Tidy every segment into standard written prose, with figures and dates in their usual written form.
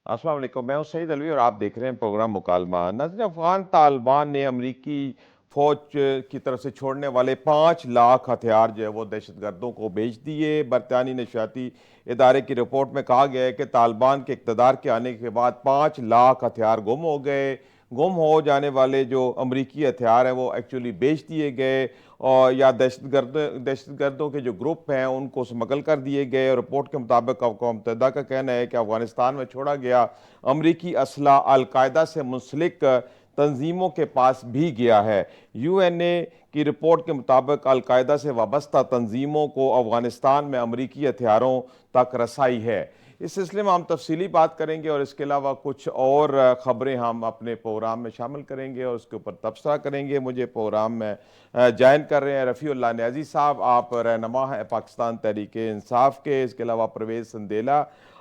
अस्सलाम वालेकुम, मैं हूं सईद अलवी और आप देख रहे हैं प्रोग्राम मुकालमा। नाज़रीन, अफगान तालिबान ने अमरीकी फ़ौज की तरफ से छोड़ने वाले 5 लाख हथियार जो है वो दहशत गर्दों को बेच दिए। बरतानी नशियाती इदारे की रिपोर्ट में कहा गया है कि तालिबान के इक़्तिदार के आने के बाद 5 लाख हथियार गुम हो गए। गुम हो जाने वाले जो अमरीकी हथियार हैं वो एक्चुअली बेच दिए गए और या दहशतगर्दों के जो ग्रुप हैं उनको स्मगल कर दिए गए। और रिपोर्ट के मुताबिक अक़वाम मुत्तहिदा का कहना है कि अफगानिस्तान में छोड़ा गया अमरीकी असला अलकायदा से मुंसलिक तंजीमों के पास भी गया है। यूएनए की रिपोर्ट के मुताबिक अलकायदा से वाबस्ता तंजीमों को अफगानिस्तान में अमरीकी हथियारों तक रसाई है। इस सिलसिले में हम तफसीली बात करेंगे और इसके अलावा कुछ और ख़बरें हम अपने प्रोग्राम में शामिल करेंगे और उसके ऊपर तबसरा करेंगे। मुझे प्रोग्राम में ज्वाइन कर रहे हैं रफ़ीउल्लाह न्याज़ी साहब, आप रहनुमा हैं पाकिस्तान तहरीक इंसाफ के। इसके अलावा परवेज़ संदेला,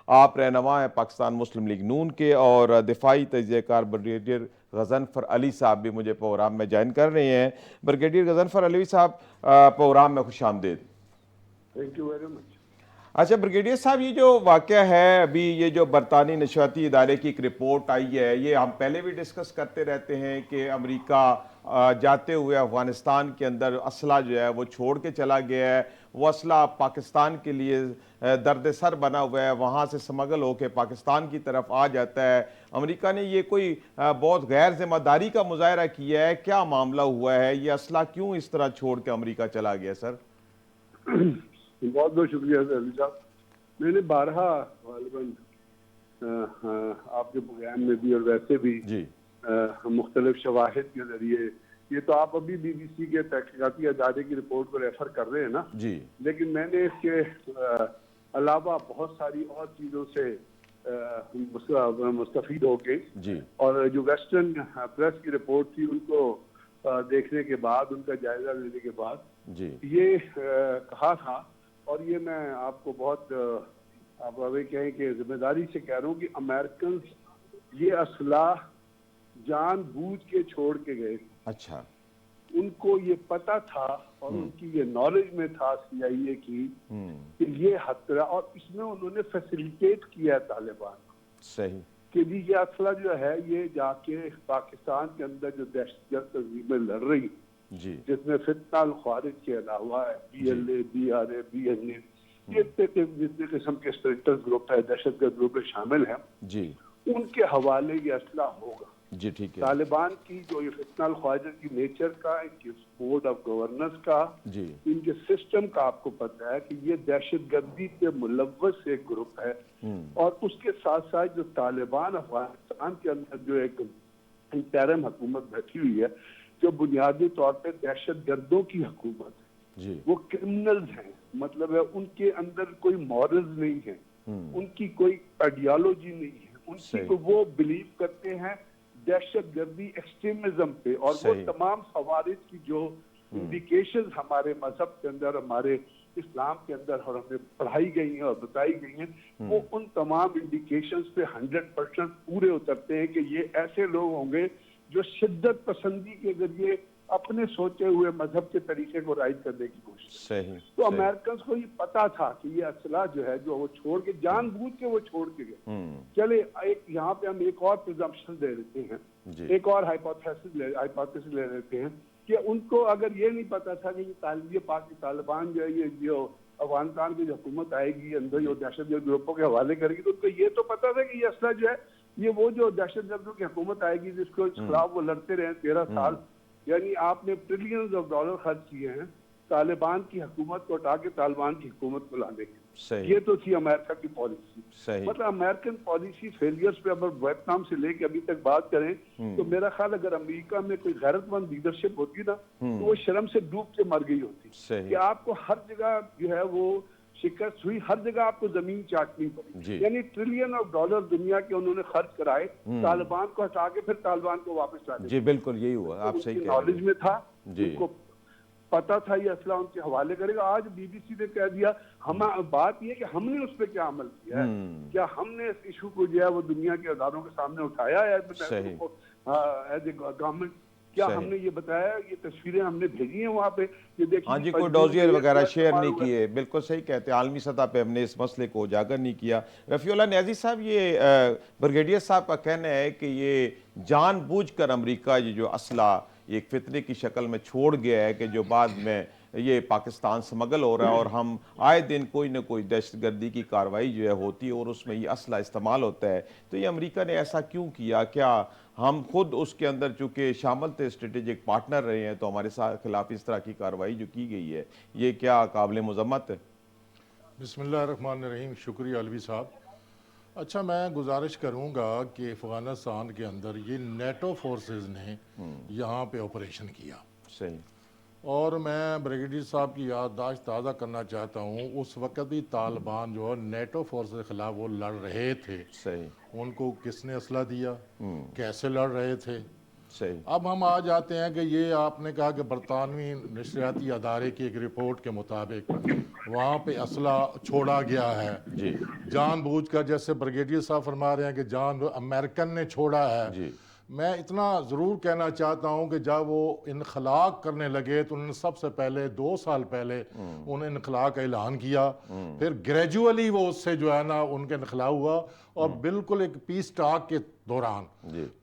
आप रहनुमा हैं पाकिस्तान मुस्लिम लीग नून के। और दिफाई तजज़ियाकार ब्रिगेडियर गजनफर अली साहब भी मुझे प्रोग्राम में ज्वाइन कर रहे हैं। ब्रिगेडियर गजनफर अली साहब, प्रोग्राम में खुश आमदीद। Thank you very much. अच्छा ब्रिगेडियर साहब, ये जो वाक़या है अभी, ये जो बरतानी नशरियाती इदारे की एक रिपोर्ट आई है, ये हम पहले भी डिस्कस करते रहते हैं कि अमेरिका जाते हुए अफ़गानिस्तान के अंदर असला जो है वो छोड़ के चला गया है। वो असला पाकिस्तान के लिए दर्द सर बना हुआ है, वहाँ से स्मगल होकर पाकिस्तान की तरफ आ जाता है। अमेरिका ने ये कोई बहुत गैर जिम्मेदारी का मुजाहरा किया है? क्या मामला हुआ है? ये असला क्यों इस तरह छोड़ के अमेरिका चला गया सर? बहुत बहुत शुक्रिया अली साहब। मैंने बारहा गालिबन आपके प्रोग्राम में भी और वैसे भी जी मुख्तलिफ शवाहिद के जरिए, ये तो आप अभी BBC के तहकीकाती अदारे की रिपोर्ट को रेफर कर रहे हैं ना, जी लेकिन मैंने इसके अलावा बहुत सारी और चीज़ों से मुस्तफ़ीद होके जी और जो वेस्टर्न प्रेस की रिपोर्ट थी उनको देखने के बाद, उनका जायजा लेने के बाद जी ये कहा था। और ये मैं आपको बहुत आप अभी कहें कि जिम्मेदारी से कह रहा हूँ कि अमेरिकन ये असला जानबूझ के छोड़ के गए। अच्छा। उनको ये पता था और उनकी ये नॉलेज में था CIA की कि ये खतरा, और इसमें उन्होंने फैसिलिटेट किया है तालिबान सही। कि भी ये असला जो है ये जाके पाकिस्तान के अंदर जो दहशतगर्द तंजीमें लड़ रही, जी जिसमें फितना अल ख्वारिज के अलावा है BLA, BRA, BNA, ये जितने किस्म के स्प्लिंटर ग्रुप है, दहशतगर्द ग्रुप में शामिल हैं, जी उनके हवाले ये असला होगा। जी ठीक है। तालिबान की जो ये फितना अल ख्वारिज की नेचर का, इनके बोर्ड ऑफ गवर्नेंस का, जी इनके सिस्टम का आपको पता है कि ये दहशतगर्दी पे मुलव्वस एक ग्रुप है। और उसके साथ साथ जो तालिबान अफगानिस्तान के अंदर जो एक इंटरिम हुकूमत बैठी हुई है, जो बुनियादी तौर पे दहशतगर्दों की हुकूमत है, जी वो क्रिमिनल्स हैं। मतलब है उनके अंदर कोई मॉरल्स नहीं है, उनकी कोई आइडियोलॉजी नहीं है, उनकी सही तो वो बिलीव करते हैं दहशतगर्दी एक्सट्रीमिज्म पे। और वो सही। तमाम खवारिज की जो इंडिकेशंस हमारे मजहब के अंदर, हमारे इस्लाम के अंदर और हमें पढ़ाई गई हैं और बताई गई हैं, वो उन तमाम इंडिकेशंस पे 100% पूरे उतरते हैं कि ये ऐसे लोग होंगे जो शिद्दत पसंदी के जरिए अपने सोचे हुए मजहब के तरीके को राइट करने की कोशिश। सही तो सही। अमेरिकन को ये पता था कि ये असला जो है जो वो छोड़ के, जानबूझ के वो छोड़ के गए। हम्म। चले एक यहाँ पे हम एक और प्रिजम्पशन दे देते हैं, जी एक और हाइपोथेसिस ले लेते हैं कि उनको अगर ये नहीं पता था कि ये तालिबान जो है ये जो अफगानिस्तान की जो हुकूमत आएगी अंदर जो दहशतगर्द ग्रुपों के हवाले करेगी, तो उनको ये तो पता था कि ये असला जो है ये वो जो दहशतगर्दों की हुकूमत आएगी जिसको खिलाफ वो लड़ते रहे 13 साल, यानी आपने ट्रिलियंस ऑफ डॉलर खर्च किए हैं तालिबान की हुकूमत को हटा के तालिबान की हुकूमत को लाने के। सही ये तो थी अमेरिका की पॉलिसी। सही। मतलब अमेरिकन पॉलिसी फेलियर्स पे अगर वियतनाम से लेके अभी तक बात करें तो मेरा ख्याल अगर अमेरिका में कोई गैरतमंद लीडरशिप होती ना तो वो शर्म से डूब के मर गई होती सही। कि आपको हर जगह जो है वो शिकस्त हुई, हर जगह आपको जमीन चाटनी जी। पड़ी। यानी ट्रिलियन ऑफ डॉलर दुनिया के उन्होंने खर्च कराए तालिबान को हटा के फिर तालिबान को वापस लाने। जी बिल्कुल यही हुआ, आप सही कह रहे नॉलेज हैं। में था, जी उनको पता था ये असला उनके हवाले करेगा। आज BBC ने कह दिया, हम बात ये कि हमने उस पर क्या अमल किया है, क्या हमने इस इशू को जो है वो दुनिया के अदारों के सामने उठाया है एज ए गवर्नमेंट। क्या सही। हमने ये बताया, ये तस्वीरें हमने भेजी हैं वहां पे कि देखिए हाँ जी, कोई पंजगुल में डोजियर ये वगैरह शेयर इस्तेमाल नहीं हुआ है। किए, बिल्कुल सही कहते हैं, आलमी सतह पे हमने इस मसले को उजागर नहीं किया। रफ़ीउल्लाह नियाज़ी साहब, ये ब्रिगेडियर साहब का कहना है कि ये जानबूझकर अमेरिका ये जो असला एक फितने की शक्ल में छोड़ गया है कि जो बाद में ये पाकिस्तान स्मगल हो रहा है और हम आए दिन कोई ना कोई दहशतगर्दी की कार्रवाई जो है होती है और उसमें ये असला इस्तेमाल होता है, तो ये अमेरिका ने ऐसा क्यों किया? क्या हम खुद उसके अंदर चूंकि शामिल थे, स्ट्रेटेजिक पार्टनर रहे हैं, तो हमारे साथ खिलाफ इस तरह की कार्रवाई जो की गई है ये क्या काबिल मजम्मत है? बिस्मिल्लाहिर्रहमानिर्रहीम। शुक्रिया अलवी साहब। अच्छा, मैं गुजारिश करूंगा कि अफ़गानिस्तान के अंदर ये नेटो फोर्सेस ने यहाँ पे ऑपरेशन किया, सही। और मैं ब्रिगेडियर साहब की याददाश्त ताज़ा करना चाहता हूँ, उस वक्त भी तालिबान जो है नेटो फोर्स के ख़िलाफ़ वो लड़ रहे थे। सही। उनको किसने असला दिया, कैसे लड़ रहे थे? सही। अब हम आ जाते हैं कि ये आपने कहा कि बरतानवी नशरियाती अदारे की एक रिपोर्ट के मुताबिक वहाँ पे असला छोड़ा गया है जी। जानबूझकर, जैसे ब्रिगेडियर साहब फरमा रहे हैं कि जान अमेरिकन ने छोड़ा है। जी। मैं इतना ज़रूर कहना चाहता हूँ कि जब वो इनखलाक करने लगे तो उन्होंने सबसे पहले 2 साल पहले उन्हें इनखला का ऐलान किया, फिर ग्रेजुअली वो उससे जो है ना उनका इनखला हुआ, और बिल्कुल एक पीस टाक के दौरान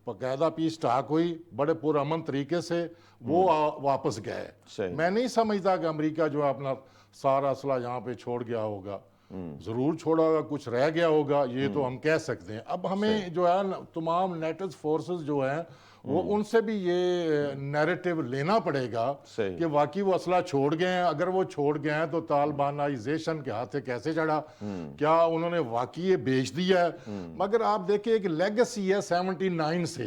बाकायदा पीस टाक हुई, बड़े पुरअमन तरीके से वो वापस गए। सही। मैं नहीं समझता कि अमेरिका जो है अपना सारा असला यहाँ पे छोड़ गया होगा, जरूर छोड़ा होगा, कुछ रह गया होगा, ये तो हम कह सकते हैं। अब हमें जो है तमाम नेटो फोर्सेस जो हैं वो उनसे भी ये नैरेटिव लेना पड़ेगा कि वाकई वो असला छोड़ गए हैं। अगर वो छोड़ गए हैं तो तालिबानाइजेशन के हाथ से कैसे चढ़ा, क्या उन्होंने वाकई ये बेच दिया है? मगर आप देखिए एक लेगेसी है 79 से,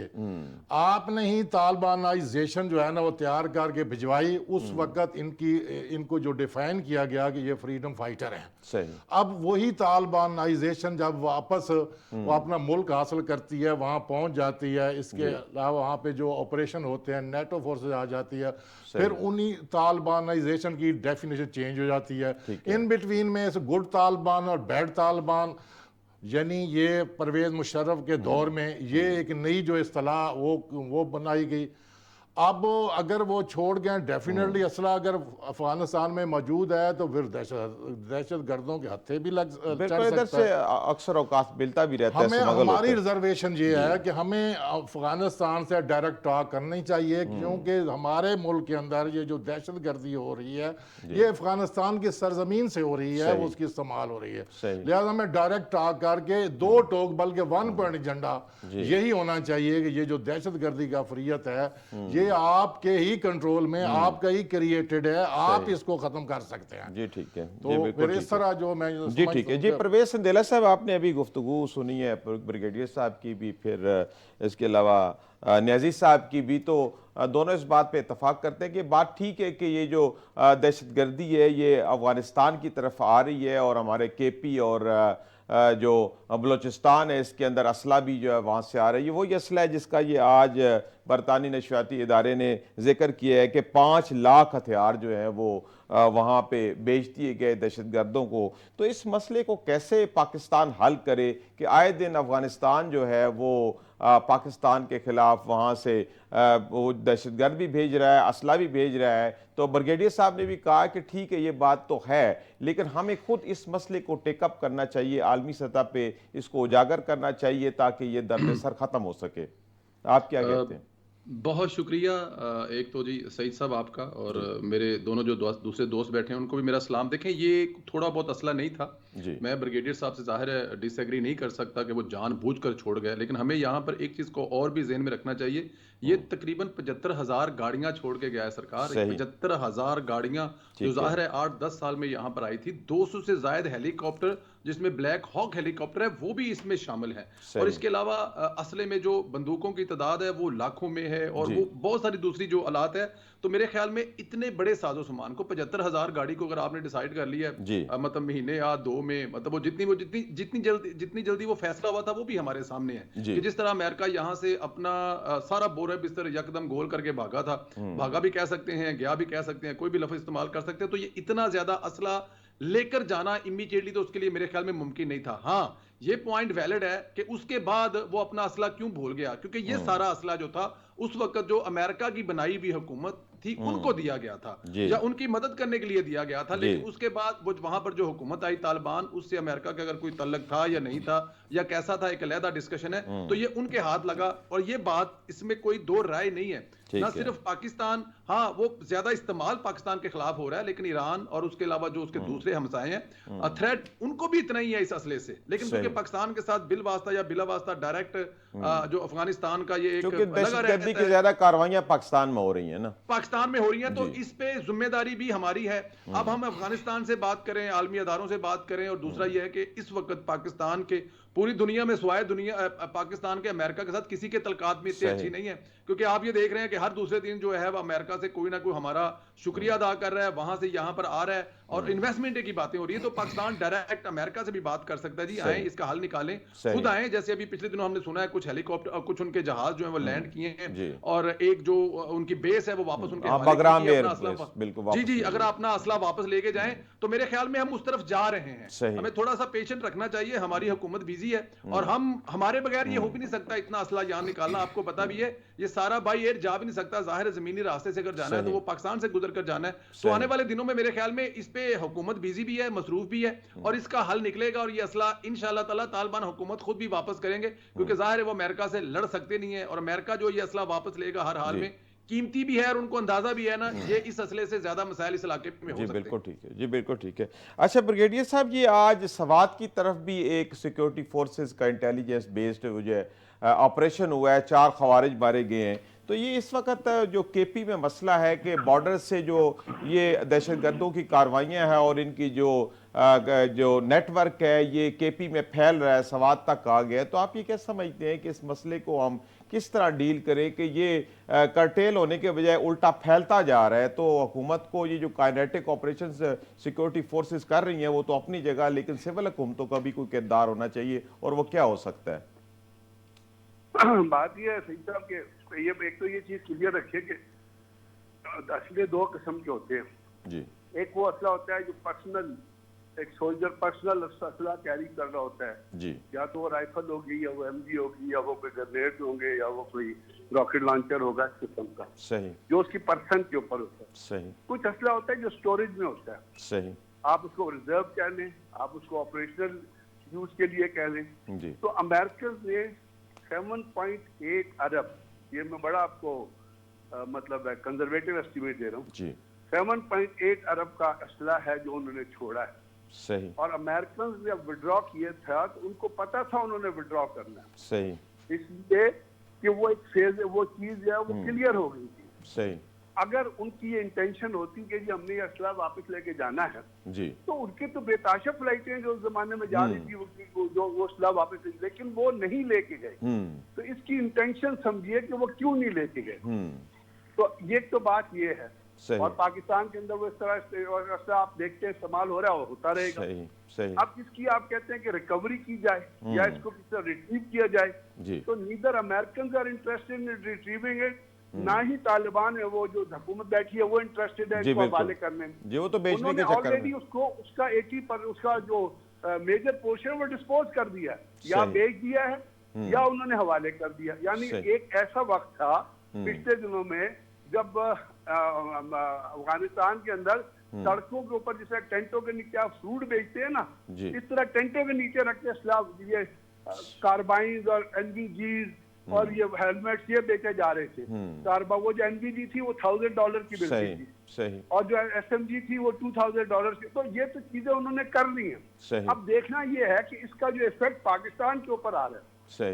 आपने ही तालिबानाइजेशन जो है ना वो तैयार करके भिजवाई। उस वक्त इनको जो डिफाइन किया गया कि ये फ्रीडम फाइटर हैं। सही। अब वही तालिबानाइजेशन जब वापस वो अपना मुल्क हासिल करती है, वहां पहुंच जाती है, इसके अलावा वहां पे जो ऑपरेशन होते हैं नेटो फोर्सेस आ जाती है, फिर उन्हीं तालिबानाइजेशन की डेफिनेशन चेंज हो जाती है। इन बिटवीन में इस गुड तालिबान और बैड तालिबान, यानी ये परवेज मुशर्रफ के दौर में ये एक नई जो इस्तिलाह वो बनाई गई। अब अगर वो छोड़ गए, डेफिनेटली असला अगर अफगानिस्तान में मौजूद है तो फिर दहशत गर्दों के हत्थे भी बिल्कुल, इधर से अक्सर औकात मिलता भी रहता है, हमें स्मगल हमारी होता है। रिजर्वेशन ये है कि हमें अफगानिस्तान से डायरेक्ट टॉक करनी चाहिए, क्योंकि हमारे मुल्क के अंदर ये जो दहशत गर्दी हो रही है ये अफगानिस्तान की सरजमीन से हो रही है, वो उसकी इस्तेमाल हो रही है। लिहाजा हमें डायरेक्ट टॉक करके 2 टोक बल्कि 1 पॉइंट एजेंडा यही होना चाहिए कि ये जो दहशत गर्दी का फरियत है ये आपके ही कंट्रोल में, आपका ही क्रिएटेड है, आप इसको खत्म कर सकते हैं। जी ठीक है। तो फिर इस तरह जो मैं जी ठीक है। जी परवेज संदेला साहब, आपने अभी गुफ्तगू सुनी है ब्रिगेडियर साहब की भी, फिर इसके अलावा नियाज़ी साहब की भी, तो दोनों इस बात पे इतफाक करते हैं कि बात ठीक है कि ये जो दहशतगर्दी है ये अफगानिस्तान की तरफ आ रही है और हमारे केपी और जो बलूचिस्तान है इसके अंदर असला भी जो है वहाँ से आ रही है। वही असला है जिसका ये आज बरतानी नशरियाती इदारे ने जिक्र किया है कि 5 लाख हथियार जो है वो वहाँ पे बेच दिए गए दहशतगर्दों को। तो इस मसले को कैसे पाकिस्तान हल करे कि आए दिन अफगानिस्तान जो है वो पाकिस्तान के खिलाफ वहाँ से वो दहशतगर्द भी भेज रहा है, असला भी भेज रहा है। तो ब्रिगेडियर साहब ने भी कहा कि ठीक है ये बात तो है, लेकिन हमें खुद इस मसले को टेकअप करना चाहिए, आलमी सतह पे इसको उजागर करना चाहिए ताकि ये दर्द सर ख़त्म हो सके। आप क्या कहते हैं? बहुत शुक्रिया। एक तो जी सईद साहब आपका, और मेरे दोनों जो दूसरे दोस्त बैठे हैं उनको भी मेरा सलाम। देखें, ये थोड़ा बहुत असला नहीं था। मैं ब्रिगेडियर साहब से ज़ाहिर है डिसएग्री नहीं कर सकता कि वो जानबूझकर छोड़ गए, लेकिन हमें यहाँ पर एक चीज़ को और भी ज़हन में रखना चाहिए। ये तकरीबन 75,000 गाड़ियाँ छोड़ के गया है सरकार, 75,000 गाड़ियाँ जो ज़ाहिर है 8-10 साल में यहाँ पर आई थी। 200 से ज़ायद हेलीकॉप्टर जिसमें ब्लैक हॉक हेलीकॉप्टर है वो भी इसमें शामिल है, और इसके अलावा असले में जो बंदूकों की तादाद है वो लाखों में है, और वो बहुत सारी दूसरी जो आलात है। तो मेरे ख्याल में इतने बड़े साजो सामान को 75,000 गाड़ी को अगर आपने डिसाइड कर लिया है मतलब महीने या 2 में, मतलब वो जितनी जल्दी वो फैसला हुआ था वो भी हमारे सामने है कि जिस तरह अमेरिका यहाँ से अपना सारा बोरा बिस्तर यकदम गोल करके भागा था, भागा भी कह सकते हैं, गया भी कह सकते हैं, कोई भी लफ्ज इस्तेमाल कर सकते हैं। तो ये इतना ज्यादा असला लेकर जाना इमीडिएटली तो उसके लिए मेरे ख्याल में मुमकिन नहीं था। हाँ, ये पॉइंट वैलिड है कि उसके बाद वो अपना असला क्यों भूल गया, क्योंकि ये सारा असला जो था उस वक्त जो अमेरिका की बनाई हुई हुकूमत थी उनको दिया गया था या उनकी मदद करने के लिए दिया गया था। लेकिन उसके बाद वो वहां पर जो हुकूमत आई तालिबान, उससे अमेरिका का अगर कोई तल्लक था या नहीं था या कैसा था, एक अलहदा डिस्कशन है। तो ये उनके हाथ लगा और ये बात, इसमें कोई दो राय नहीं है। ना सिर्फ पाकिस्तान, हाँ वो ज्यादा इस्तेमाल पाकिस्तान के खिलाफ हो रहा है, लेकिन ईरान और उसके अलावा जो उसके दूसरे हमसाए हैं, थ्रेट उनको भी इतना ही है इस असले से। लेकिन क्योंकि पाकिस्तान के साथ बिल वास्ता या बिला वास्ता डायरेक्ट जो अफगानिस्तान का ये एक दहशतगर्दी की ज्यादा कार्रवाइयां पाकिस्तान में हो रही है ना, पाकिस्तान में हो रही है, तो इस पे जिम्मेदारी भी हमारी है। अब हम अफगानिस्तान से बात करें, आलमी अदारों से बात करें, और दूसरा यह है कि इस वक्त पाकिस्तान के पूरी दुनिया में सिवाय पाकिस्तान के अमेरिका के साथ किसी के तलकात में इतनी अच्छी नहीं है, क्योंकि आप ये देख रहे हैं कि हर दूसरे दिन जो है वो अमेरिका से कोई ना कोई हमारा शुक्रिया अदा कर रहा है, वहां से यहां पर आ रहा है और इन्वेस्टमेंट की बातें हो रही है। तो पाकिस्तान डायरेक्ट अमेरिका से भी बात कर सकता है, जी आए इसका हल निकालें, खुद आए। जैसे अभी पिछले दिनों हमने सुना है कुछ हेलीकॉप्टर और कुछ उनके जहाज जो है वो लैंड किए हैं, और एक जो उनकी बेस है वो वापस उनके जी जी, अगर अपना असला वापस लेके जाएं तो मेरे ख्याल में हम उस तरफ जा रहे हैं। हमें थोड़ा सा पेशेंट रखना चाहिए, हमारी हुकूमत बिजी है और हम हमारे बगैर ये हो भी नहीं सकता इतना असला यहाँ निकालना। आपको पता भी है ये सारा बाई एयर जा भी नहीं सकता, जाहिर है जमीनी रास्ते से अगर जाना है तो वो पाकिस्तान से गुजर कर जाना है। तो आने वाले दिनों में मेरे ख्याल में इस पे हुकूमत बिजी भी है, मसरूफ भी है, और इसका हल निकलेगा और ये असला इंशाअल्लाह ताला तालिबान हुकूमत खुद भी वापस करेंगे, क्योंकि जाहिर है वो अमेरिका से लड़ सकते नहीं है, और अमेरिका जो ये असला वापस लेगा हर हाल में कीमती भी है और उनको अंदाजा भी है ना, ये इस असले से ज्यादा मसाइल इस इलाके में हो सकते हैं। बिल्कुल ठीक है जी, बिल्कुल ठीक है। अच्छा ब्रिगेडियर साहब, ये आज सवात की तरफ भी एक सिक्योरिटी फोर्सेस का इंटेलिजेंस बेस्ड जो है ऑपरेशन हुआ है, 4 खवारिज मारे गए हैं। तो ये इस वक्त जो केपी में मसला है कि बॉर्डर से जो ये दहशतगर्दों की कार्रवाइयाँ हैं और इनकी जो नेटवर्क है ये केपी में फैल रहा है, सवात तक आ गया है, तो आप ये क्या समझते हैं कि इस मसले को हम किस तरह डील करें कि ये कर्टेल होने के बजाय उल्टा फैलता जा रहा है? तो हुकूमत को ये जो काइनेटिक ऑपरेशन सिक्योरिटी फोर्सेस कर रही हैं वो तो अपनी जगह, लेकिन सिविल हुकूमतों का भी कोई किरदार होना चाहिए, और वो क्या हो सकता है? बात यह है सही साहब कि ये एक तो ये चीज क्लियर रखिए कि असले 2 किस्म के होते हैं जी। एक वो असला होता है जो पर्सनल, एक सोल्जर पर्सनल असला कैरी कर रहा होता है जी, या तो वो राइफल होगी या वो एमजी होगी या वो कोई ग्रेनेड होंगे या वो कोई रॉकेट लॉन्चर होगा, इस किस्म का सही, जो उसकी पर्सन के ऊपर होता है। सही। कुछ असला होता है जो स्टोरेज में होता है, सही, आप उसको रिजर्व कह लें, आप उसको ऑपरेशनल यूज के लिए कह लें जी। तो अमेरिकन ने 7.8 अरब, ये मैं बड़ा आपको मतलब कंजर्वेटिव एस्टिमेट दे रहा हूँ जी, 7.8 अरब का असला है जो उन्होंने छोड़ा है। सही, और अमेरिकन ने विड्रॉ किए था तो उनको पता था उन्होंने विड्रॉ करना है, सही, इसलिए कि वो एक फेज, वो चीज है वो क्लियर हो गई थी। सही। अगर उनकी ये इंटेंशन होती कि जी हमने ये असला वापस लेके जाना है जी, तो उनके तो बेताशा फ्लाइटें जो उस जमाने में जा रही थी जो वो असला वापस, लेकिन वो नहीं लेके गए। तो इसकी इंटेंशन समझिए कि वो क्यों नहीं लेके गए। तो ये तो बात ये है, और पाकिस्तान के अंदर वो इस तरह असला आप देखते हैं इस्तेमाल हो रहा है और होता रहेगा। सही, सही। अब इसकी आप कहते हैं कि रिकवरी की जाए या इसको किसी तरह रिट्रीव किया जाए, तो neither American are interested in retrieving it, ना ही तालिबान है वो जो हुकूमत बैठी है वो इंटरेस्टेड है इसको हवाले करने में। जी, वो तो बेचने के चक्कर में ऑलरेडी उसको उसका 80% उसका जो मेजर पोर्शन वो डिस्पोज कर दिया है, या बेच दिया है या उन्होंने हवाले कर दिया। यानी एक ऐसा वक्त था पिछले दिनों में जब अफगानिस्तान के अंदर सड़कों के ऊपर जैसे टेंटों के नीचे आप फ्रूट बेचते हैं ना, इस तरह टेंटों के नीचे रख के ये कार्बाइन्स और एनवीजीज और ये हेलमेट्स ये बेचे जा रहे थे। वो जो एनवीजी थी वो $1000 की बिकती थी, सही, और जो एसएमजी थी वो $2000 की। तो ये तो चीजें उन्होंने कर ली हैं। अब देखना ये है कि इसका जो इफेक्ट पाकिस्तान के ऊपर आ रहा है,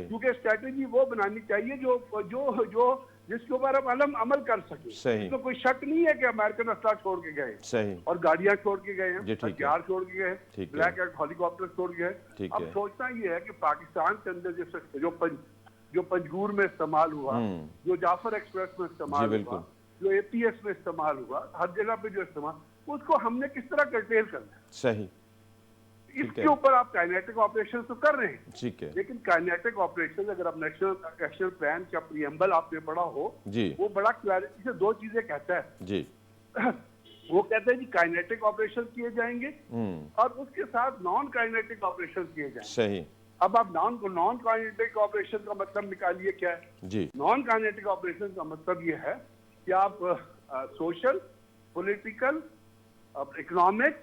क्योंकि स्ट्रेटेजी वो बनानी चाहिए जो जो जो जिसके ऊपर हम अमल कर सके। इसमें कोई शक नहीं है कि अमेरिकन असला छोड़ के गए और गाड़ियां छोड़ के गए हैं, हथियार छोड़ के गए, ब्लैक हेलीकॉप्टर छोड़ के गए। अब सोचना ये है कि पाकिस्तान के अंदर जो पंजगूर में इस्तेमाल हुआ, जो जाफर एक्सप्रेस में इस्तेमाल हुआ, जो एपीएस में इस्तेमाल हुआ, हर जगह पे जो इस्तेमाल, उसको हमने किस तरह कर्टेल करना है। सही, इसके ऊपर आप काइनेटिक ऑपरेशन तो कर रहे हैं, ठीक है, लेकिन काइनेटिक ऑपरेशन अगर आप नेशनल एक्शन प्लान का प्रीएम्बल आपने पढ़ा हो जी, वो बड़ा क्लैरिटी से 2 चीजें कहता है जी। वो कहते हैं जी काइनेटिक ऑपरेशन किए जाएंगे और उसके साथ नॉन काइनेटिक ऑपरेशन किए जाएंगे। सही, अब आप नॉन काइनेटिक ऑपरेशन का मतलब निकालिए क्या है। जी नॉन काइनेटिक ऑपरेशन का मतलब ये है कि आप social, political, economic,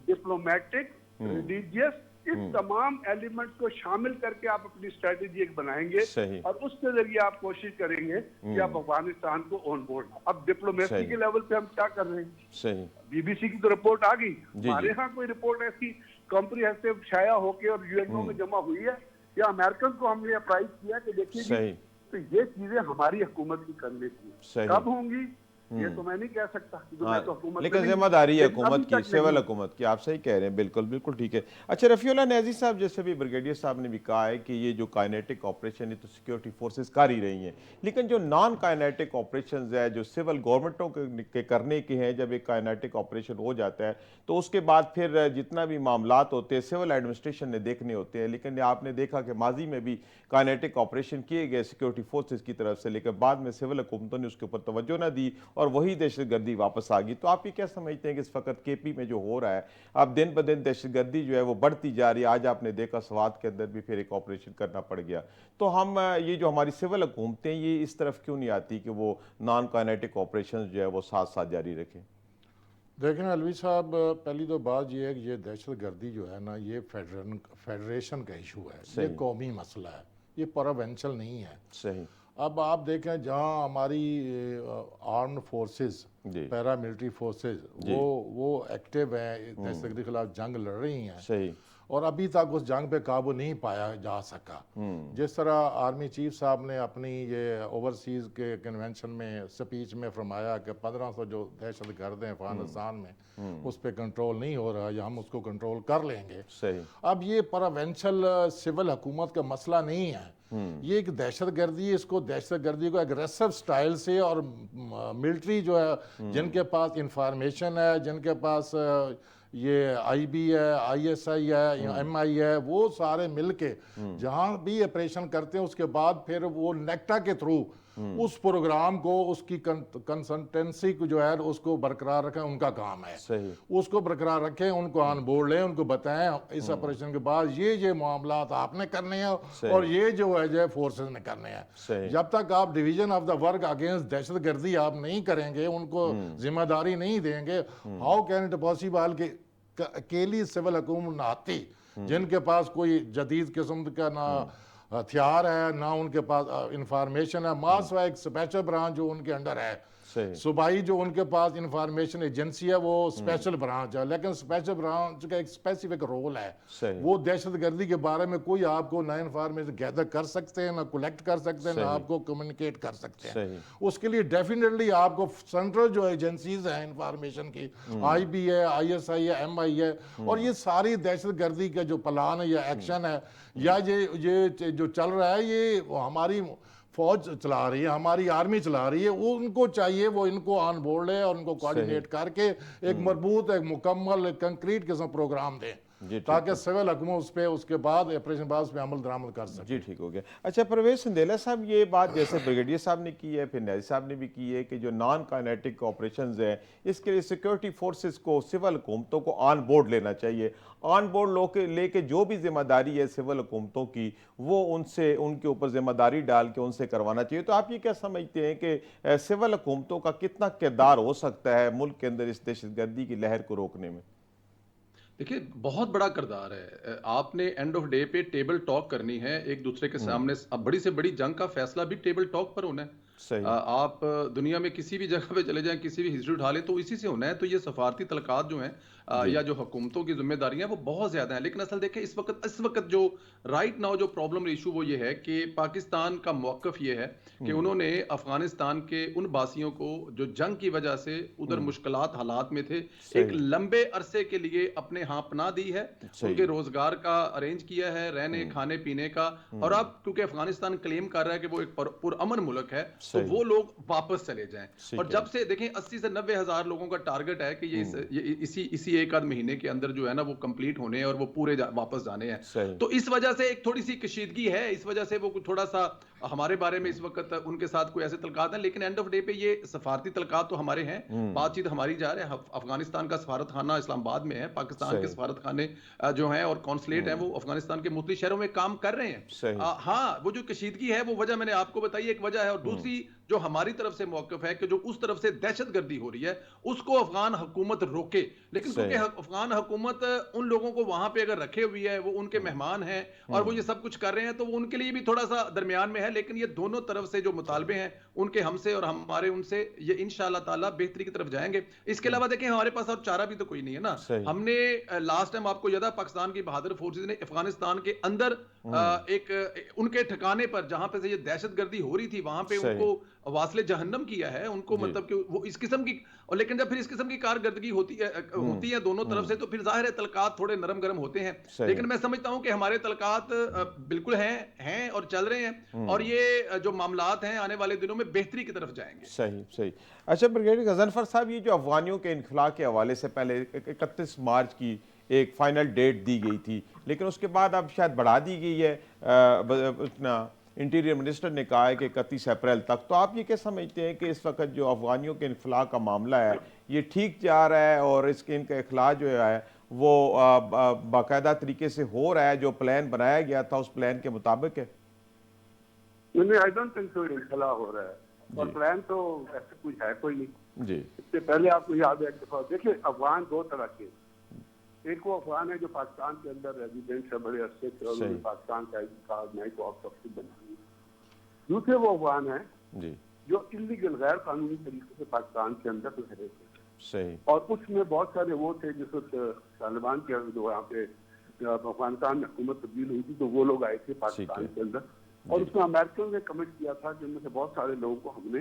diplomatic, religious, इस तमाम एलिमेंट्स को शामिल करके आप अपनी स्ट्रेटेजी एक बनाएंगे सही। और उसके जरिए आप कोशिश करेंगे कि आप अफगानिस्तान को ऑन बोर्ड। अब डिप्लोमेसी के लेवल पे हम क्या कर रहे हैं? सही। बीबीसी की तो रिपोर्ट आ गई, हमारे यहाँ कोई रिपोर्ट ऐसी कॉम्प्रिहेंसिव शाया होके और यूएनओ में जमा हुई है या अमेरिकन को हमने अप्राइज किया कि देखिए जी, तो ये चीजें हमारी हुकूमत की करने की कब होंगी ये तो मैं नहीं कह सकता, मैं तो हुकूमत लेकिन में जिम्मेदारी है लेकिन अभी हुकूमत की, तक सिविल नहीं। हुकूमत की। आप सही कह रहे हैं, बिल्कुल बिल्कुल ठीक है। अच्छा रफ़ीउल्लाह न्याज़ी साहब, जैसे भी ब्रिगेडियर साहब ने भी कहा है कि ये जो काइनेटिक ऑपरेशन है तो सिक्योरिटी फोर्सेस कर ही रही हैं, लेकिन जो नॉन काइनेटिक ऑपरेशन है जो सिविल गवर्नमेंटों के करने के हैं, जब एक काइनेटिक ऑपरेशन हो जाता है तो उसके बाद फिर जितना भी मामलात होते हैं सिविल एडमिनिस्ट्रेशन ने देखने होते हैं। लेकिन आपने देखा कि माजी में भी काइनेटिक ऑपरेशन किए गए सिक्योरिटी फोर्सेस की तरफ से, लेकिन बाद में सिविल हुकूमतों ने उसके ऊपर तवज्जो न दी और वही दहशतगर्दी वापस आ गई। तो आप ये क्या समझते हैं कि इस वक्त केपी में जो हो रहा है, अब दिन ब दिन दहशतगर्दी जो है वो बढ़ती जा रही है। आज आपने देखा स्वात के अंदर भी फिर एक ऑपरेशन करना पड़ गया। तो हम ये जो हमारी सिविल हुकूमतें ये इस तरफ क्यों नहीं आती कि वो नॉन काइनेटिक ऑपरेशन जो है वो साथ साथ जारी रखें? देखें अलवी साहब, पहली तो बात ये है कि ये दहशतगर्दी जो है ना, ये फेडरेशन का इशू है, ये कौमी मसला है, ये प्रोविंशियल नहीं है। सही। अब आप देखें जहाँ हमारी armed forces, para military forces वो एक्टिव हैं, दहशतगर्दी के खिलाफ जंग लड़ रही हैं। सही। और अभी तक उस जंग पे काबू नहीं पाया जा सका। जिस तरह आर्मी चीफ साहब ने अपनी ये ओवरसीज के कन्वेंशन में स्पीच में फरमाया कि 1500 जो दहशत गर्द हैं अफगानिस्तान में उस पर कंट्रोल नहीं हो रहा, या हम उसको कंट्रोल कर लेंगे। सही। अब ये प्रोविंशियल सिविल हुकूमत का मसला नहीं है, ये एक दहशत गर्दी है। इसको दहशत गर्दी को एग्रेसिव स्टाइल से, और मिलिट्री जो है जिनके पास इंफॉर्मेशन है, जिनके पास ये आईबी है, आईएसआई है या एमआई है, वो सारे मिलके जहां भी ऑपरेशन करते हैं उसके बाद फिर वो नेक्टा के थ्रू उस प्रोग्राम को, उसकी कंसल्टेंसी को जो है उसको बरकरार रखें, उनका काम है। सही। उसको बरकरार रखें, उनको ऑन बोर्ड लें, उनको बताएं इस ऑपरेशन के बाद ये मामलात आपने करने हैं और ये जो है जो फोर्सेस ने करने हैं। जब तक आप division of the work against दहशतगर्दी आप नहीं करेंगे, उनको जिम्मेदारी नहीं देंगे, हाउ कैन इट पॉसिबल कि अकेली सिविल हुकूमत आती जिनके पास कोई जदीद किस्म का ना हथियार है, ना उनके पास इंफॉर्मेशन है, मास एक स्पेशल ब्रांच जो उनके अंडर है, सूबाई जो उनके पास इंफॉर्मेशन एजेंसी है वो स्पेशल ब्रांच है, लेकिन स्पेशल ब्रांच का एक स्पेसिफिक रोल है। वो दहशतगर्दी के बारे में कोई आपको ना इंफॉर्मेशन गैदर कर सकते हैं, ना कलेक्ट कर सकते हैं, ना आपको कम्युनिकेट कर सकते हैं। उसके लिए डेफिनेटली आपको सेंट्रल जो एजेंसीज हैं इंफॉर्मेशन की, आईबी है, आईएसआई है, एमआई है, और ये सारी दहशतगर्दी का जो प्लान है या एक्शन है या ये जो चल रहा है, ये हमारी फौज चला रही है, हमारी आर्मी चला रही है। वो उनको चाहिए वो इनको ऑन बोर्ड है और उनको कोऑर्डिनेट करके एक मजबूत, एक मुकम्मल, एक कंक्रीट किस्म प्रोग्राम दें ताकि सिविल हुकूमत उस पर उसके बाद ऑपरेशन बाद पे अमल दरामद कर सके। जी ठीक हो गया। अच्छा परवेज संदेला साहब, ये बात जैसे ब्रिगेडियर साहब ने की है, फिर न्याज़ी साहब ने भी की है कि जो नॉन काइनेटिक ऑपरेशंस हैं इसके लिए सिक्योरिटी फोर्सेस को, सिविल हुकूमतों को ऑन बोर्ड लेना चाहिए। ऑन बोर्ड लेके जो भी जिम्मेदारी है सिविल हुकूमतों की वो उनसे, उनके ऊपर जिम्मेदारी डाल के उनसे करवाना चाहिए। तो आप ये क्या समझते हैं कि सिविल हुकूमतों का कितना किरदार हो सकता है मुल्क के अंदर इस दहशतगर्दी की लहर को रोकने में? देखिए बहुत बड़ा किरदार है। आपने एंड ऑफ डे पे टेबल टॉक करनी है एक दूसरे के सामने। अब बड़ी से बड़ी जंग का फैसला भी टेबल टॉक पर होना है। आप दुनिया में किसी भी जगह पे चले जाएं, किसी भी हिस्ट्री उठा लें तो इसी से होना है। तो ये सफारती तलकात जो हैं या जो हुकूमतों की जिम्मेदारियां वो बहुत ज्यादा हैं। लेकिन असल देखें इस वक्त जो राइट नाउ जो प्रॉब्लम इशू वो ये है कि पाकिस्तान का मौकफ ये है कि उन्होंने अफगानिस्तान के उन बासियों को जो जंग की वजह से उधर मुश्किलात हालात में थे, एक लंबे अरसे के लिए अपने यहाँ पनाह दी है, उनके रोजगार का अरेंज किया है, रहने खाने पीने का। और अब क्योंकि अफगानिस्तान क्लेम कर रहा है कि वो एक पुरअमन मुल्क है तो वो लोग वापस चले जाएं। और जब से देखें 80 से 90 हजार लोगों का टारगेट है कि ये इसी एक आध महीने के अंदर जो है ना वो कंप्लीट होने हैं और वो पूरे वापस जाने हैं। तो इस वजह से एक थोड़ी सी कशीदगी है, इस वजह से वो थोड़ा सा हमारे बारे में इस वक्त उनके साथ कोई ऐसे तलकात हैं, लेकिन एंड ऑफ डे पे ये सफारती तलकात तो हमारे हैं, बातचीत हमारी जा रही है। अफगानिस्तान का सफारत खाना इस्लामाबाद में है, पाकिस्तान के सही सफारत खाने जो हैं और कॉन्सुलेट हैं वो अफगानिस्तान के मुख्तलिफ शहरों में काम कर रहे हैं। सही हाँ, वो जो कशीदगी है वो वजह मैंने आपको बताई, एक वजह है, और दूसरी जो हमारी तरफ से मौकफ है कि जो उस तरफ से दहशतगर्दी हो रही है उसको अफगान हुकूमत रोके। लेकिन क्योंकि सही अफगान हुकूमत उन लोगों को वहां पे अगर रखे हुई है, वो उनके मेहमान हैं और वो ये सब कुछ कर रहे हैं, तो वो उनके लिए भी थोड़ा सा दरमियान में है। लेकिन ये दोनों तरफ से जो मुतालबे हैं उनके, हमसे और हमारे उनसे, ये इंशाअल्लाह ताला बेहतरी की तरफ जाएंगे। इसके अलावा देखें, हमारे पास और चारा भी तो कोई नहीं है ना। सही हमने लास्ट टाइम आपको याद है, पाकिस्तान की बहादुर फोर्सेज ने अफगानिस्तान के अंदर एक उनके ठिकाने पर जहां पे से ये दहशतगर्दी हो रही थी वहां पे सही उनको वासले जहन्नम किया है उनको, जी मतलब कि वो इस किस्म की। और लेकिन जब फिर इस किस्म की कारकर्दगी होती है दोनों तरफ से, तो फिर जाहिर है तलकात थोड़े नरम गरम होते हैं। सही लेकिन मैं समझता हूं कि हमारे तलकात बिल्कुल हैं और चल रहे हैं, और ये जो मामलात हैं आने वाले दिनों में बेहतरी की तरफ जाएंगे। सही सही। अच्छा ब्रिगेडियर गजनफर साहब, ये जो अफगानियों के इनखला के हवाले से पहले 31 मार्च की एक फाइनल डेट दी गई थी, लेकिन उसके बाद अब शायद बढ़ा दी गई है। इतना इंटीरियर मिनिस्टर ने कहा है कि 31 अप्रैल तक। तो आप ये क्या समझते हैं कि इस वक्त जो अफगानियों के इनखला का मामला है ये ठीक जा रहा है, और इसके इनका इखला जो है वो बाकायदा तरीके से हो रहा है, जो प्लान बनाया गया था उस प्लान के मुताबिक है? आई डोंट थिंक सो इनखला हो रहा है, और प्लान तो ऐसे कुछ है कोई नहीं। जी इससे पहले आपको याद है, एक दफा देखिए, अफगान दो तरह के, एक वो अफगान है जो पाकिस्तान के अंदर रेजिडेंट है बड़े अरसे से और उन्होंने पाकिस्तान का कार्ड नहीं तो आप सबसे बना लिया। दूसरे वो अफगान है जी जो इलीगल गैर कानूनी तरीके से पाकिस्तान के अंदर रह रहे थे, सही और उसमें बहुत सारे वो थे जिस वक्त तालिबान के जो यहाँ पे अफगानिस्तान में हुकूमत तब्दील हुई थी, तो वो लोग आए थे पाकिस्तान के अंदर, और उसमें अमेरिकन ने कमिट किया था कि उनमें से बहुत सारे लोगों को हमने,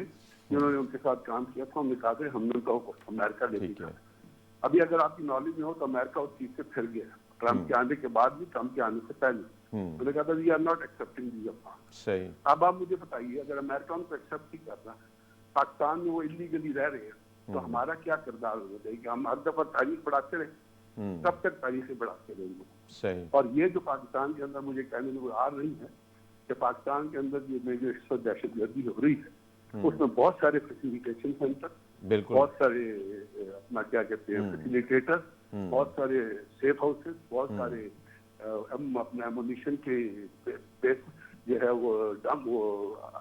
जिन्होंने उनके साथ काम किया था, हमने कहा था हमने उनको अमेरिका ले ठीक दिया। है अभी अगर आपकी नॉलेज में हो तो अमेरिका उस चीज से फिर गया, ट्रम्प के आने के बाद भी, ट्रम्प के आने से पहले उन्होंने कहा था वी आर नॉट एक्सेप्टिंग दी अफगान। सही। अब आप मुझे बताइए, अगर अमेरिका उनको एक्सेप्ट नहीं कर रहा, पाकिस्तान में वो इलीगली रह रहे हैं, तो हमारा क्या किरदार होना चाहिए? हम हर दफा तारीफ बढ़ाते रहे, कब तक तारीफें बढ़ाते रहेंगे? सही। और ये जो पाकिस्तान के अंदर मुझे कहने में आ रही है कि पाकिस्तान के अंदर ये जो इस वक्त दहशतगर्दी हो रही है, उसमें बहुत सारे फैसिलिटेशन सेंटर, बिल्कुल बहुत सारे अपना क्या कहते हैं फैसिलिटेटर, बहुत सारे सेफ हाउसेस, बहुत सारे अपने एमुनिशन के बेस जो है वो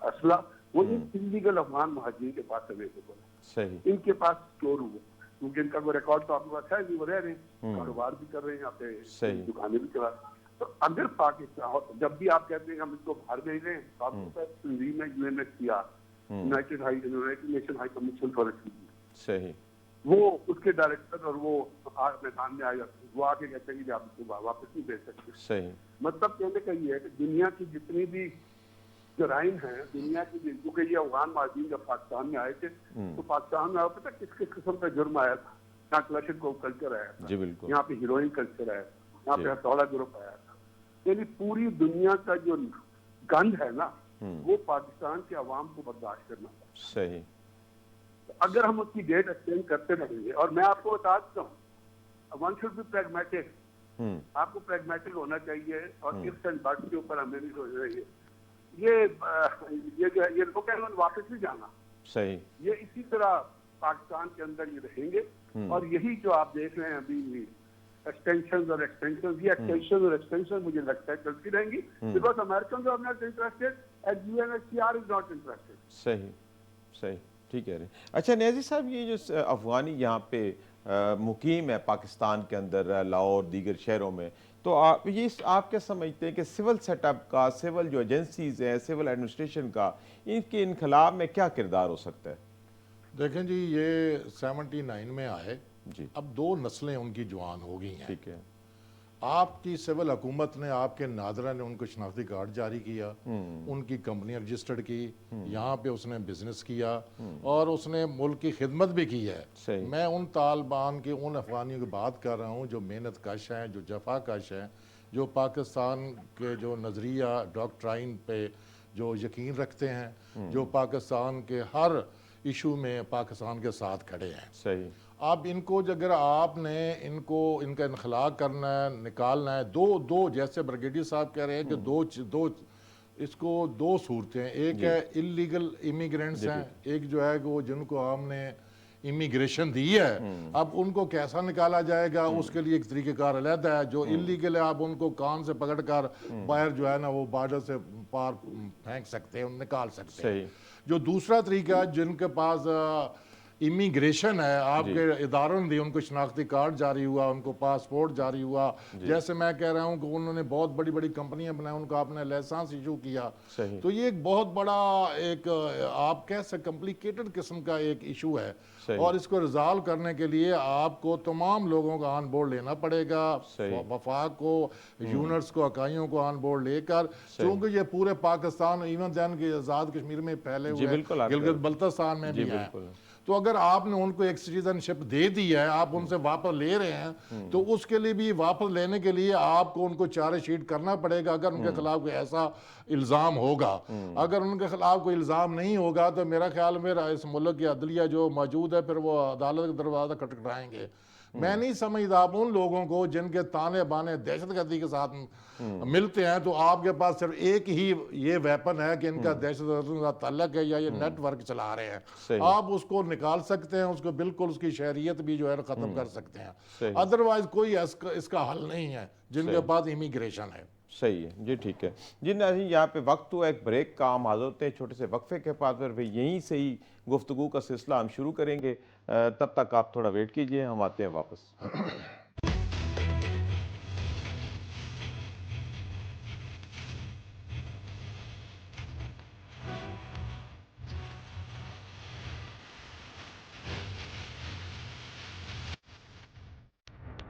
असला, वो इलीगल अफगान महाजिर के पास अवेलेबल है। सही। इनके पास स्टोर हुआ, क्योंकि इनका कोई रिकॉर्ड तो आपके पास है नहीं, वो रह रहे हैं, कारोबार भी कर रहे हैं, यहाँ पे दुकानें भी चला रहे हैं। तो अगर पाकिस्तान, जब भी आप कहते हैं हम इसको बाहर भेज रहे हैं, तो आपके पास तंजीम है UNHCR, United nation high commission for refugee, सही, वो उसके डायरेक्टर और वो मैदान में आ जाते हैं, वो आके कहते हैं कि आप इसको वापस नहीं भेज सकते। सही। मतलब कहने का ये है कि दुनिया की जितनी भी जराइम है, दुनिया की, क्योंकि ये अफगान महाजिर जब पाकिस्तान में आए थे, तो पाकिस्तान में पता किस किस किस्म का जुर्म आया था? यहाँ क्लशिनकोव कल्चर आया था, जी बिल्कुल, यहाँ पे हीरोइन कल्चर आया था, यहाँ पे हथौड़ा ग्रुप आया था। यानी पूरी दुनिया का जो गंद है ना, वो पाकिस्तान के अवाम को बर्दाश्त करना था। सही। अगर हम उसकी डेट एक्सटेंड करते रहेंगे, और मैं आपको बता देता हूँ, वन शुड बी प्रैग्मेटिक, आपको प्रैग्मेटिक होना चाहिए, और इफ्स एंड बट्स के ऊपर हमें नहीं सोचना चाहिए। ये लोग वापस नहीं जाना, सही। ये इसी तरह पाकिस्तान के अंदर ये रहेंगे, और यही जो आप देख रहे हैं अभी एक्सटेंशन और एक्सटेंशन, ये एक्सटेंशन और एक्सटेंशन मुझे लगता है चलती रहेंगी, because American are not interested and UNHCR is not interested. सही सही, ठीक कह रहे हैं। अच्छा नियाज़ी साहब, ये जो अफगानी यहाँ पे मुकीम है पाकिस्तान के अंदर, लाहौर दीगर शहरों में, तो आप क्या समझते हैं कि सिविल सेटअप का, सिविल जो एजेंसीज हैं, सिविल एडमिनिस्ट्रेशन का, इनके इनकलाब में क्या किरदार हो सकता है? देखें जी, ये 79 में आए जी, अब 2 नस्लें उनकी जवान हो गई हैं। ठीक है। आपकी सिविल हुकूमत ने, आपके नादरा ने उनको शनाख्ती कार्ड जारी किया, उनकी कंपनियां रजिस्टर्ड की, यहाँ पे उसने बिजनेस किया, और उसने मुल्क की खिदमत भी की है। सही। मैं उन तालिबान के, उन अफगानियों की बात कर रहा हूँ जो मेहनत कश हैं, जो जफा कश हैं, जो पाकिस्तान के जो नज़रिया डॉक्ट्राइन पे जो यकीन रखते हैं, जो पाकिस्तान के हर इशू में पाकिस्तान के साथ खड़े हैं। सही। अब इनको अगर आपने इनका इनखला करना है, निकालना है, दो जैसे ब्रिगेडियर साहब कह रहे हैं कि दो इसको दो सूरतें हैं, एक है इलीगल इमिग्रेंट्स हैं, एक जो है वो जिनको हमने इमिग्रेशन दी है, अब उनको कैसा निकाला जाएगा उसके लिए एक तरीकेकार अलहदा है। जो इलीगल है आप उनको कान से पकड़ कर बाहर जो है ना वो बॉर्डर से पार फेंक सकते हैं, निकाल सकते हैं। जो दूसरा तरीका है जिनके पास इमिग्रेशन है, आपके इदारों ने दी, उनको शनाख्ती कार्ड जारी हुआ, उनको पासपोर्ट जारी हुआ, जैसे मैं कह रहा हूँ कि उन्होंने बहुत बड़ी बड़ी कंपनियां बनाई, उनको आपने लाइसेंस इशू किया, तो ये एक बहुत बड़ा एक आप कह सकते कॉम्प्लिकेटेड किस्म का एक इशू है। और इसको रिजॉल्व करने के लिए आपको तमाम लोगों का ऑन बोर्ड लेना पड़ेगा, वफाक को, यूनिट्स को, इकाइयों को ऑन बोर्ड लेकर, क्योंकि ये पूरे पाकिस्तान इवन दैन के आज़ाद कश्मीर में फैले हुए हैं, गिलगित बल्तिस्तान में भी हैं। तो अगर आपने उनको एक सिटीजनशिप दे दी है, आप उनसे वापस ले रहे हैं, तो उसके लिए भी वापस लेने के लिए आपको उनको चार्जशीट करना पड़ेगा अगर उनके खिलाफ कोई ऐसा इल्ज़ाम होगा। अगर उनके खिलाफ कोई इल्ज़ाम नहीं होगा तो मेरा ख्याल में इस मुल्क की अदलिया जो मौजूद है फिर वो अदालत का दरवाज़ा खटखटाएंगे। मैं नहीं समझता आप उन लोगों को जिनके ताने बाने दहशतगर्दी के साथ मिलते हैं, तो आपके पास सिर्फ एक ही ये वेपन है कि इनका दहशतगर्दी का ताल्लुक है या ये नेटवर्क चला रहे हैं, आप उसको निकाल सकते हैं, उसको बिल्कुल उसकी शहरियत भी जो है खत्म कर सकते हैं। अदरवाइज कोई इसका हल नहीं है जिनके पास इमिग्रेशन है। सही है जी, ठीक है जी। नाज़रीन, यहाँ पे वक्त हुआ एक ब्रेक का, हम हाज़िर होते हैं छोटे से वक्फे के बाद, फिर यहीं से ही गुफ्तगू का सिलसिला हम शुरू करेंगे। तब तक आप थोड़ा वेट कीजिए, हम आते हैं वापस।